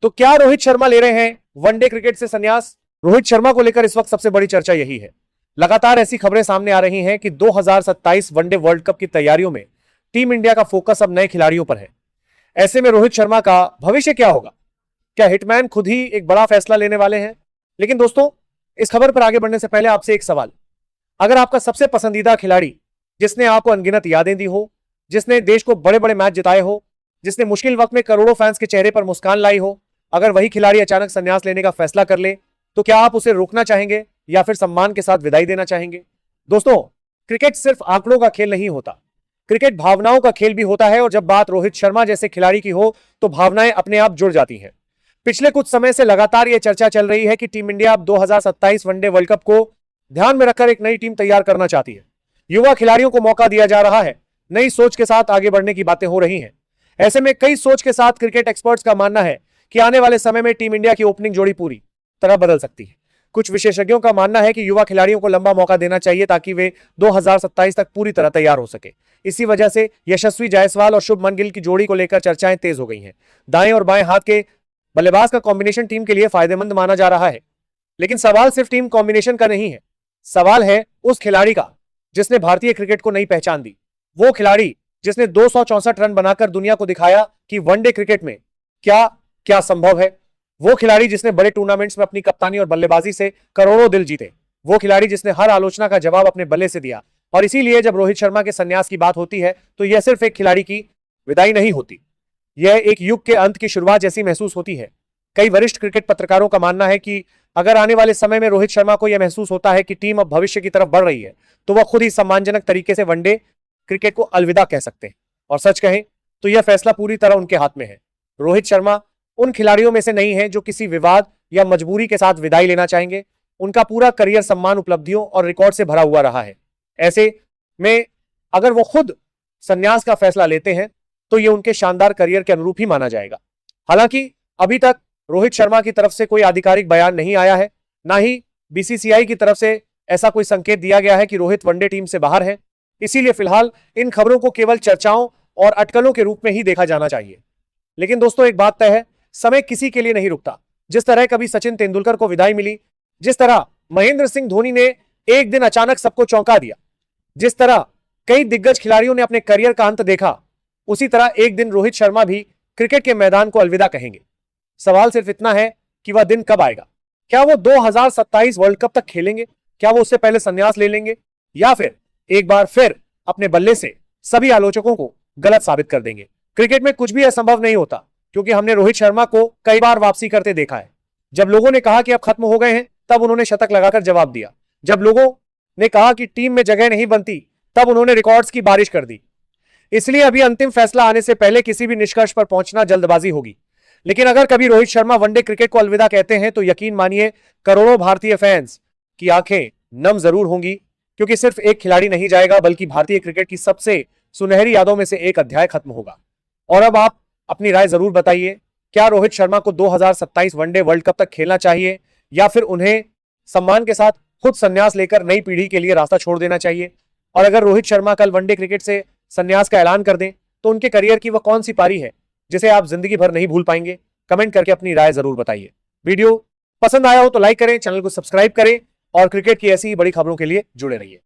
तो क्या रोहित शर्मा ले रहे हैं वनडे क्रिकेट से संन्यास? रोहित शर्मा को लेकर इस वक्त सबसे बड़ी चर्चा यही है। लगातार ऐसी खबरें सामने आ रही हैं कि 2027 वनडे वर्ल्ड कप की तैयारियों में टीम इंडिया का फोकस अब नए खिलाड़ियों पर है। ऐसे में रोहित शर्मा का भविष्य क्या होगा? क्या हिटमैन खुद ही एक बड़ा फैसला लेने वाले हैं? लेकिन दोस्तों, इस खबर पर आगे बढ़ने से पहले आपसे एक सवाल। अगर आपका सबसे पसंदीदा खिलाड़ी, जिसने आपको अनगिनत यादें दी हो, जिसने देश को बड़े बड़े मैच जिताए हो, जिसने मुश्किल वक्त में करोड़ों फैंस के चेहरे पर मुस्कान लाई हो, अगर वही खिलाड़ी अचानक संन्यास लेने का फैसला कर ले, तो क्या आप उसे रोकना चाहेंगे या फिर सम्मान के साथ विदाई देना चाहेंगे? दोस्तों, क्रिकेट सिर्फ आंकड़ों का खेल नहीं होता, क्रिकेट भावनाओं का खेल भी होता है। और जब बात रोहित शर्मा जैसे खिलाड़ी की हो तो भावनाएं अपने आप जुड़ जाती हैं। पिछले कुछ समय से लगातार यह चर्चा चल रही है कि टीम इंडिया अब 2027 वनडे वर्ल्ड कप को ध्यान में रखकर एक नई टीम तैयार करना चाहती है। युवा खिलाड़ियों को मौका दिया जा रहा है, नई सोच के साथ आगे बढ़ने की बातें हो रही हैं। ऐसे में कई सोच के साथ क्रिकेट एक्सपर्ट्स का मानना है कि आने वाले समय में टीम इंडिया की ओपनिंग जोड़ी पूरी तरह बदल सकती है। कुछ विशेषज्ञों का मानना है कि युवा खिलाड़ियों को लंबा मौका देना चाहिए ताकि वे 2027 तक पूरी तरह तैयार हो सके। इसी वजह से यशस्वी जायसवाल और शुभमन गिल की जोड़ी को लेकर चर्चाएं तेज हो गई हैं। दाएं और बाएं हाथ के बल्लेबाज का कॉम्बिनेशन टीम के लिए फायदेमंद माना जा रहा है। लेकिन सवाल सिर्फ टीम कॉम्बिनेशन का नहीं है, सवाल है उस खिलाड़ी का जिसने भारतीय क्रिकेट को नई पहचान दी। वो खिलाड़ी जिसने 264 रन बनाकर दुनिया को दिखाया कि वनडे क्रिकेट में क्या क्या संभव है। वो खिलाड़ी जिसने बड़े टूर्नामेंट्स में अपनी कप्तानी और बल्लेबाजी से करोड़ों दिल जीते। वो खिलाड़ी जिसने हर आलोचना का जवाब अपने बल्ले से दिया। और इसीलिए जब रोहित शर्मा के संन्यास की बात होती है तो यह सिर्फ एक खिलाड़ी की विदाई नहीं होती, यह एक युग के अंत की शुरुआत जैसी महसूस होती है। कई वरिष्ठ क्रिकेट पत्रकारों का मानना है कि अगर आने वाले समय में रोहित शर्मा को यह महसूस होता है कि टीम अब भविष्य की तरफ बढ़ रही है, तो वह खुद ही सम्मानजनक तरीके से वनडे क्रिकेट को अलविदा कह सकते हैं। और सच कहें तो यह फैसला पूरी तरह उनके हाथ में है। रोहित शर्मा उन खिलाड़ियों में से नहीं है जो किसी विवाद या मजबूरी के साथ विदाई लेना चाहेंगे। उनका पूरा करियर सम्मान, उपलब्धियों और रिकॉर्ड से भरा हुआ रहा है। ऐसे में अगर वो खुद संन्यास का फैसला लेते हैं तो ये उनके शानदार करियर के अनुरूप ही माना जाएगा। हालांकि अभी तक रोहित शर्मा की तरफ से कोई आधिकारिक बयान नहीं आया है, ना ही बीसीसीआई की तरफ से ऐसा कोई संकेत दिया गया है कि रोहित वनडे टीम से बाहर है। इसीलिए फिलहाल इन खबरों को केवल चर्चाओं और अटकलों के रूप में ही देखा जाना चाहिए। लेकिन दोस्तों, एक बात तय है, समय किसी के लिए नहीं रुकता। जिस तरह कभी सचिन तेंदुलकर को विदाई मिली, जिस तरह महेंद्र सिंह धोनी ने एक दिन अचानक सबको चौंका दिया, जिस तरह कई दिग्गज खिलाड़ियों ने अपने करियर का अंत देखा, उसी तरह एक दिन रोहित शर्मा भी क्रिकेट के मैदान को अलविदा कहेंगे। सवाल सिर्फ इतना है कि वह दिन कब आएगा। क्या वो 2027 वर्ल्ड कप तक खेलेंगे? क्या वो उससे पहले संन्यास ले लेंगे? या फिर एक बार फिर अपने बल्ले से सभी आलोचकों को गलत साबित कर देंगे? क्रिकेट में कुछ भी असंभव नहीं होता, क्योंकि हमने रोहित शर्मा को कई बार वापसी करते देखा है। जब लोगों ने कहा कि अब खत्म हो गए हैं, तब उन्होंने शतक लगाकर जवाब दिया। जब लोगों ने कहा कि टीम में जगह नहीं बनती, तब उन्होंने रिकॉर्ड्स की बारिश कर दी। इसलिए अभी अंतिम फैसला आने से पहले किसी भी निष्कर्ष पर पहुंचना जल्दबाजी होगी। लेकिन अगर कभी रोहित शर्मा वनडे क्रिकेट को अलविदा कहते हैं तो यकीन मानिए करोड़ों भारतीय फैंस की आंखें नम जरूर होंगी, क्योंकि सिर्फ एक खिलाड़ी नहीं जाएगा, बल्कि भारतीय क्रिकेट की सबसे सुनहरी यादों में से एक अध्याय खत्म होगा। और अब आप अपनी राय जरूर बताइए, क्या रोहित शर्मा को 2027 वनडे वर्ल्ड कप तक खेलना चाहिए या फिर उन्हें सम्मान के साथ खुद संन्यास लेकर नई पीढ़ी के लिए रास्ता छोड़ देना चाहिए? और अगर रोहित शर्मा कल वनडे क्रिकेट से संन्यास का ऐलान कर दें तो उनके करियर की वह कौन सी पारी है जिसे आप जिंदगी भर नहीं भूल पाएंगे? कमेंट करके अपनी राय जरूर बताइए। वीडियो पसंद आया हो तो लाइक करें, चैनल को सब्सक्राइब करें और क्रिकेट की ऐसी ही बड़ी खबरों के लिए जुड़े रहिए।